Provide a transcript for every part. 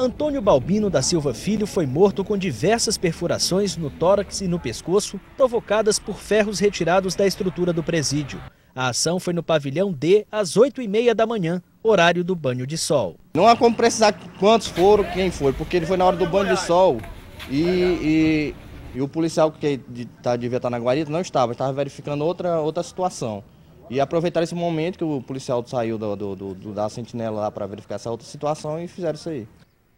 Antônio Balbino da Silva Filho foi morto com diversas perfurações no tórax e no pescoço, provocadas por ferros retirados da estrutura do presídio. A ação foi no pavilhão D às 8h30 da manhã, horário do banho de sol. Não há como precisar quantos foram, quem foi, porque ele foi na hora do banho de sol e o policial que devia estar na guarita não estava verificando outra situação. E aproveitaram esse momento que o policial saiu da sentinela lá para verificar essa outra situação e fizeram isso aí.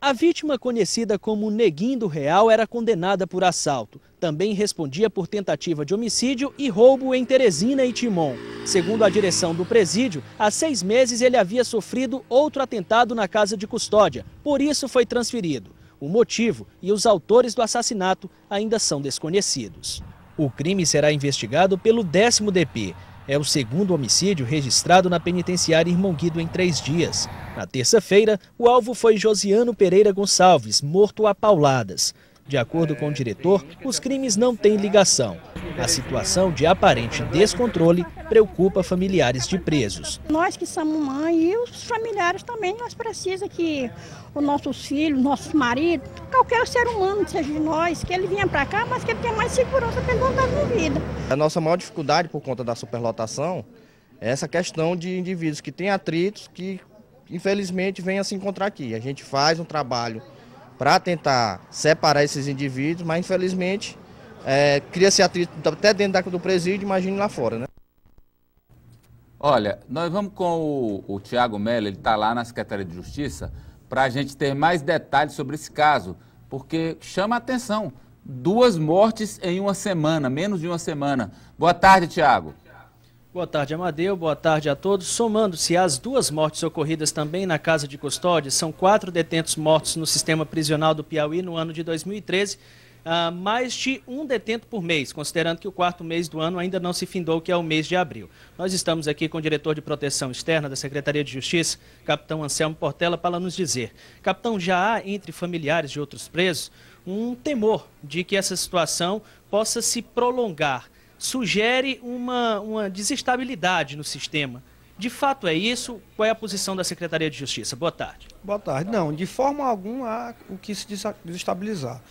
A vítima, conhecida como Neguinho do Real, era condenada por assalto. Também respondia por tentativa de homicídio e roubo em Teresina e Timon. Segundo a direção do presídio, há 6 meses ele havia sofrido outro atentado na casa de custódia. Por isso foi transferido. O motivo e os autores do assassinato ainda são desconhecidos. O crime será investigado pelo 10º DP. É o 2º homicídio registrado na penitenciária Irmão Guido em 3 dias. Na terça-feira, o alvo foi Josiano Pereira Gonçalves, morto a pauladas. De acordo com o diretor, os crimes não têm ligação. A situação de aparente descontrole preocupa familiares de presos. Nós que somos mãe e os familiares também, nós precisamos que os nossos filhos, nossos maridos, qualquer ser humano, seja de nós, que ele venha para cá, mas que ele tenha mais segurança para ele voltar com vida. A nossa maior dificuldade por conta da superlotação é essa questão de indivíduos que têm atritos que infelizmente vêm a se encontrar aqui. A gente faz um trabalho para tentar separar esses indivíduos, mas infelizmente cria-se atrito até dentro do presídio, imagine lá fora, né? Olha, nós vamos com o Tiago Mello, ele está lá na Secretaria de Justiça, para a gente ter mais detalhes sobre esse caso, porque chama a atenção, 2 mortes em uma semana, menos de uma semana. Boa tarde, Tiago. Boa tarde, Amadeu. Boa tarde a todos. Somando-se às 2 mortes ocorridas também na casa de custódia, são 4 detentos mortos no sistema prisional do Piauí no ano de 2013, mais de 1 detento por mês, considerando que o 4º mês do ano ainda não se findou, que é o mês de abril. Nós estamos aqui com o diretor de Proteção Externa da Secretaria de Justiça, capitão Anselmo Portela, para nos dizer. Capitão, já há entre familiares de outros presos um temor de que essa situação possa se prolongar. Sugere uma desestabilidade no sistema. De fato é isso? Qual é a posição da Secretaria de Justiça? Boa tarde. Boa tarde. Não, de forma alguma há o que se desestabilizar.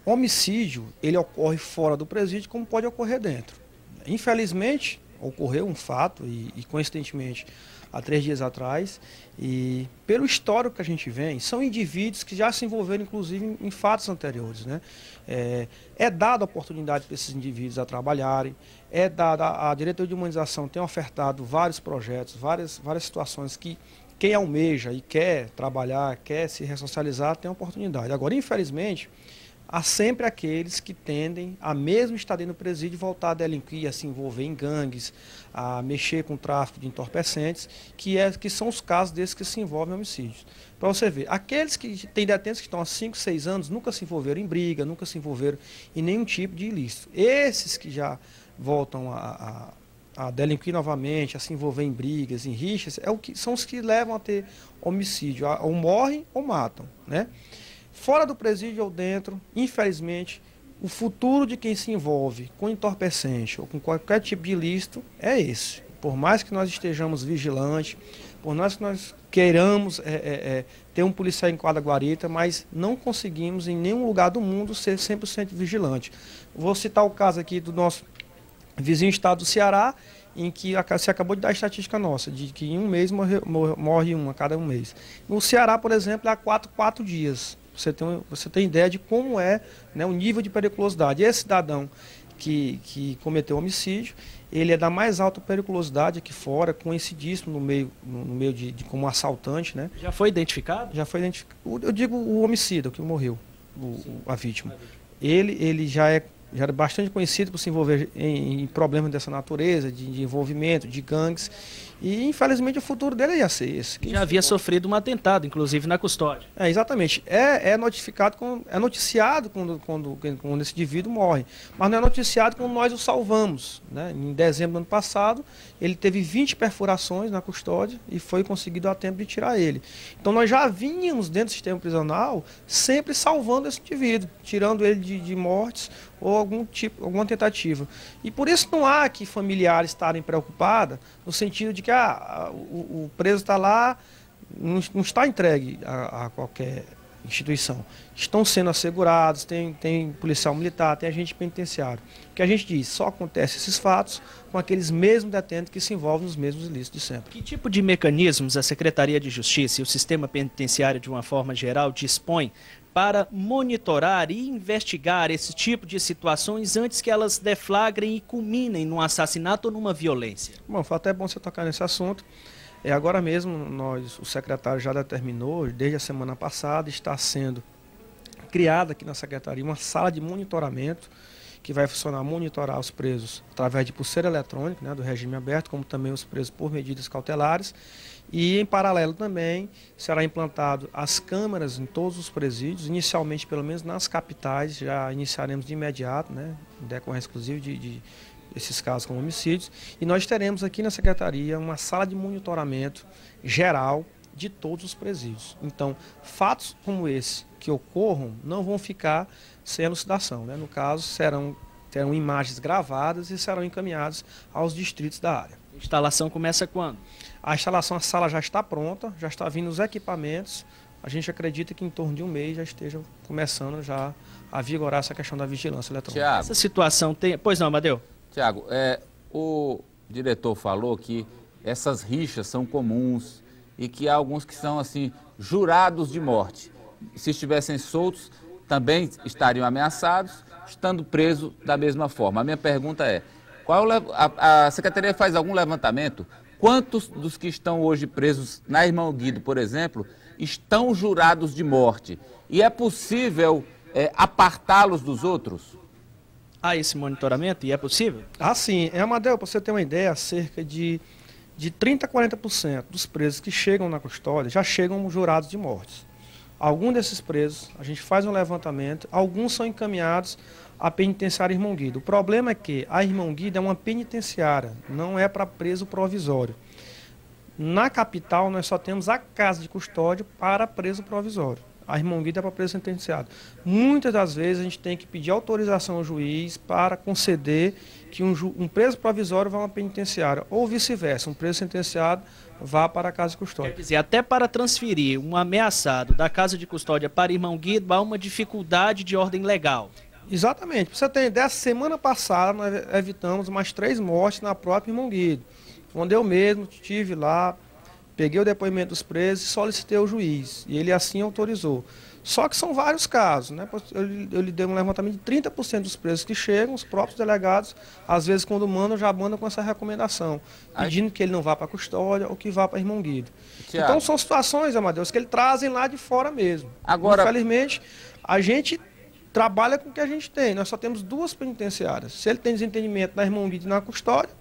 Homicídio, ele ocorre fora do presídio como pode ocorrer dentro. Infelizmente, ocorreu um fato e coincidentemente, há 3 dias atrás, e pelo histórico que a gente vem, são indivíduos que já se envolveram, inclusive, em fatos anteriores, né? É dada a oportunidade para esses indivíduos a trabalharem, a diretoria de humanização tem ofertado vários projetos, várias situações que quem almeja e quer trabalhar, quer se ressocializar, tem a oportunidade. Agora, infelizmente, há sempre aqueles que tendem a, mesmo estar dentro do presídio, voltar a delinquir, a se envolver em gangues, a mexer com o tráfico de entorpecentes, que são os casos desses que se envolvem em homicídios. Para você ver, aqueles que têm detentos que estão há 5, 6 anos, nunca se envolveram em briga, nunca se envolveram em nenhum tipo de ilícito. Esses que já voltam a delinquir novamente, a se envolver em brigas, em rixas, são os que levam a ter homicídio, ou morrem ou matam, né? Fora do presídio ou dentro, infelizmente, o futuro de quem se envolve com entorpecente ou com qualquer tipo de ilícito é esse. Por mais que nós estejamos vigilantes, por mais que nós queiramos ter um policial em cada guarita, mas não conseguimos em nenhum lugar do mundo ser 100% vigilante. Vou citar o caso aqui do nosso vizinho estado do Ceará, em que você acabou de dar a estatística nossa, de que em um mês morre um a cada um mês. No Ceará, por exemplo, há 4 dias. Você tem ideia de como é, né, o nível de periculosidade. Esse cidadão que cometeu homicídio, ele é da mais alta periculosidade aqui fora, conhecidíssimo no meio de como assaltante, né? Já foi identificado? Já foi identificado. Eu digo o homicida, o que morreu, a vítima. Ele já era bastante conhecido por se envolver em problemas dessa natureza, de envolvimento, de gangues. E, infelizmente, o futuro dele ia ser esse. Já havia sofrido um atentado, inclusive na custódia. Exatamente. É noticiado quando esse indivíduo morre. Mas não é noticiado quando nós o salvamos, né? Em dezembro do ano passado, ele teve 20 perfurações na custódia e foi conseguido a tempo de tirar ele. Então, nós já vínhamos dentro do sistema prisional sempre salvando esse indivíduo, tirando ele de mortes ou alguma tentativa. E por isso não há que familiares estarem preocupados no sentido de que o preso está lá, não está entregue a instituição, estão sendo assegurados, tem policial militar, tem agente penitenciário. O que a gente diz, só acontece esses fatos com aqueles mesmos detentos que se envolvem nos mesmos ilícitos de sempre. Que tipo de mecanismos a Secretaria de Justiça e o sistema penitenciário, de uma forma geral, dispõe para monitorar e investigar esse tipo de situações antes que elas deflagrem e culminem num assassinato ou numa violência? Bom, foi até bom você tocar nesse assunto. Agora mesmo, o secretário já determinou, desde a semana passada, está sendo criada aqui na Secretaria uma sala de monitoramento que vai funcionar, monitorar os presos através de pulseira eletrônica, né, do regime aberto, como também os presos por medidas cautelares. E, em paralelo também, será implantado as câmeras em todos os presídios, inicialmente, pelo menos nas capitais, já iniciaremos de imediato, né, em decorrência, inclusive, de esses casos com homicídios. E nós teremos aqui na Secretaria uma sala de monitoramento geral de todos os presídios. Então, fatos como esse que ocorram não vão ficar sem elucidação, né? No caso, terão imagens gravadas e serão encaminhadas aos distritos da área. A instalação começa quando? A sala já está pronta, já está vindo os equipamentos. A gente acredita que em torno de um mês já esteja começando já a vigorar essa questão da vigilância eletrônica. Tiago, essa situação tem... Pois não, Amadeu? Tiago, o diretor falou que essas rixas são comuns e que há alguns que são assim jurados de morte. Se estivessem soltos, também estariam ameaçados, estando presos da mesma forma. A minha pergunta é, a Secretaria faz algum levantamento? Quantos dos que estão hoje presos na Irmão Guido, por exemplo, estão jurados de morte? E é possível apartá-los dos outros? Há esse monitoramento e é possível? Ah, sim. Amadeu, para você ter uma ideia, cerca de 30% a 40% dos presos que chegam na custódia já chegam jurados de morte. Alguns desses presos, a gente faz um levantamento, alguns são encaminhados à penitenciária Irmão Guido. O problema é que a Irmão Guido é uma penitenciária, não é para preso provisório. Na capital, nós só temos a casa de custódia para preso provisório. A Irmão Guido é para preso sentenciado. Muitas das vezes a gente tem que pedir autorização ao juiz para conceder que um preso provisório vá a uma penitenciária, ou vice-versa, um preso sentenciado vá para a casa de custódia. Quer dizer, até para transferir um ameaçado da casa de custódia para Irmão Guido, há uma dificuldade de ordem legal. Exatamente. Para você ter ideia, semana passada nós evitamos mais 3 mortes na própria Irmão Guido, onde eu mesmo estive lá, peguei o depoimento dos presos e solicitei ao juiz, e ele assim autorizou. Só que são vários casos, né? Eu lhe dei um levantamento de 30% dos presos que chegam, os próprios delegados, às vezes quando mandam, já mandam com essa recomendação, pedindo que ele não vá para a custódia ou que vá para Irmão Guido. Tiago. Então são situações, Amadeus, que ele trazem lá de fora mesmo. Agora, infelizmente, a gente trabalha com o que a gente tem, nós só temos 2 penitenciárias. Se ele tem desentendimento na Irmão Guido e na custódia,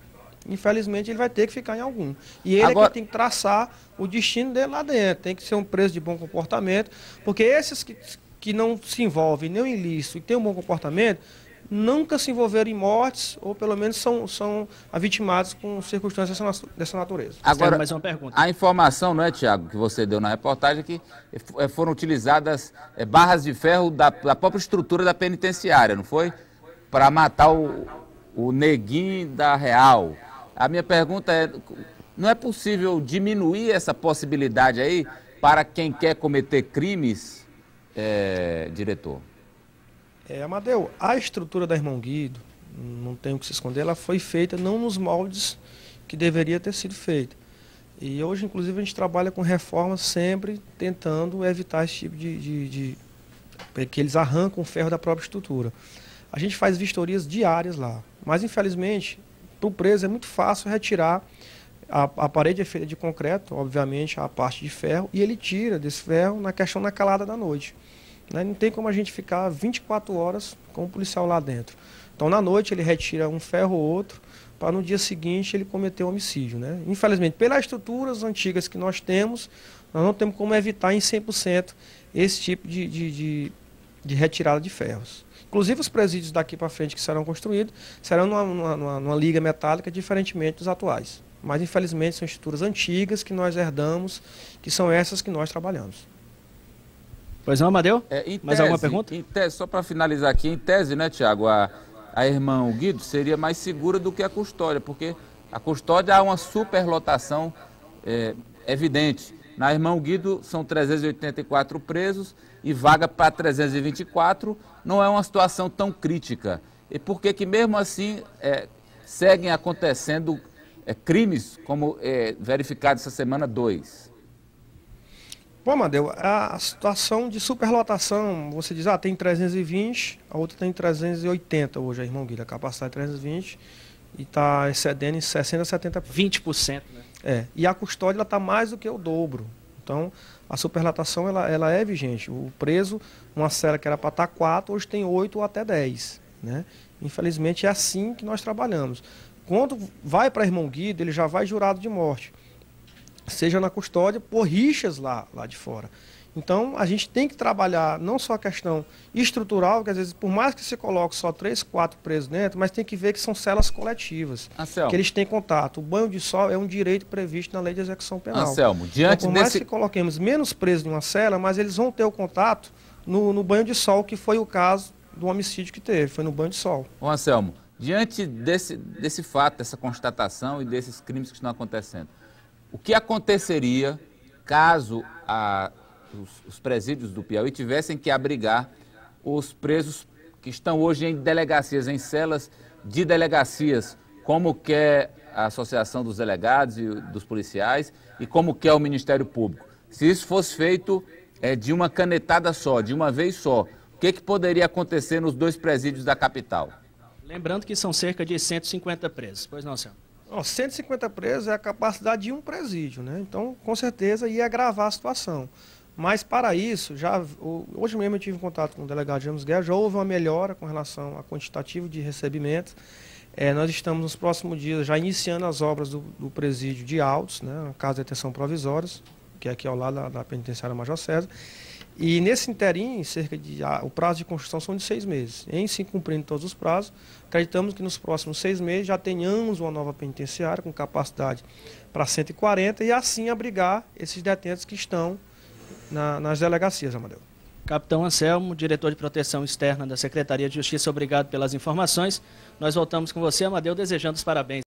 infelizmente ele vai ter que ficar em algum. E ele agora, é que tem que traçar o destino dele lá dentro. Tem que ser um preso de bom comportamento, porque esses que não se envolvem nem em ilícito e têm um bom comportamento, nunca se envolveram em mortes, ou pelo menos são avitimados com circunstâncias dessa natureza. Agora, mais uma pergunta. A informação, não é, Tiago, que você deu na reportagem, é que foram utilizadas barras de ferro da própria estrutura da penitenciária, não foi? Para matar o Neguinho da Real. A minha pergunta é, não é possível diminuir essa possibilidade aí para quem quer cometer crimes, diretor? Amadeu, a estrutura da Irmão Guido, não tem o que se esconder, ela foi feita não nos moldes que deveria ter sido feita. E hoje, inclusive, a gente trabalha com reformas sempre tentando evitar esse tipo que eles arrancam o ferro da própria estrutura. A gente faz vistorias diárias lá, mas infelizmente, para o preso é muito fácil retirar a parede é feita de concreto, obviamente, a parte de ferro, e ele tira desse ferro na questão da calada da noite. Não tem como a gente ficar 24 horas com o policial lá dentro. Então, na noite, ele retira um ferro ou outro, para no dia seguinte ele cometer um homicídio, né? Infelizmente, pelas estruturas antigas que nós temos, nós não temos como evitar em 100% esse tipo de retirada de ferros. Inclusive, os presídios daqui para frente que serão construídos serão numa liga metálica, diferentemente dos atuais. Mas, infelizmente, são estruturas antigas que nós herdamos, que são essas que nós trabalhamos. Pois não, Amadeu? Mais alguma pergunta? Em tese, só para finalizar aqui, em tese, né, Tiago, a Irmão Guido seria mais segura do que a custódia, porque a custódia há uma superlotação evidente. Na Irmão Guido são 384 presos e vaga para 324, não é uma situação tão crítica. E por que mesmo assim seguem acontecendo crimes como verificado essa semana 2? Bom, Amadeu, a situação de superlotação, você diz, tem 320, a outra tem 380 hoje, a Irmão Guido, a capacidade é 320 e está excedendo em 60%, 70%. 20%, né? E a custódia está mais do que o dobro. Então, a superlotação ela é vigente. O preso, uma cela que era para estar 4, hoje tem 8 ou até 10. Né? Infelizmente, é assim que nós trabalhamos. Quando vai para Irmão Guido, ele já vai jurado de morte, seja na custódia, por rixas lá de fora. Então, a gente tem que trabalhar não só a questão estrutural, que às vezes, por mais que você coloque só 3, 4 presos dentro, mas tem que ver que são celas coletivas, Anselmo, que eles têm contato. O banho de sol é um direito previsto na lei de execução penal. Anselmo, diante então, por mais que coloquemos menos presos em uma cela, mas eles vão ter o contato no banho de sol, que foi o caso do homicídio que teve, foi no banho de sol. Ô Anselmo, diante desse fato, dessa constatação e desses crimes que estão acontecendo, o que aconteceria caso os presídios do Piauí tivessem que abrigar os presos que estão hoje em delegacias, em celas de delegacias, como quer a Associação dos Delegados e dos Policiais e como quer o Ministério Público? Se isso fosse feito de uma canetada só, de uma vez só, o que poderia acontecer nos 2 presídios da capital? Lembrando que são cerca de 150 presos. Pois não, Anselmo? 150 presos é a capacidade de um presídio, né? Então, com certeza, ia agravar a situação. Mas, para isso, hoje mesmo eu tive contato com o delegado James Guerra, já houve uma melhora com relação ao quantitativo de recebimento. Nós estamos, nos próximos dias, já iniciando as obras do presídio de Altos, né? Casa de detenção provisórias, que é aqui ao lado da penitenciária Major César. E nesse interim, o prazo de construção são de 6 meses. Em se cumprindo todos os prazos, acreditamos que nos próximos 6 meses já tenhamos uma nova penitenciária com capacidade para 140 e assim abrigar esses detentos que estão nas delegacias, Amadeu. Capitão Anselmo, diretor de proteção externa da Secretaria de Justiça, obrigado pelas informações. Nós voltamos com você, Amadeu, desejando os parabéns.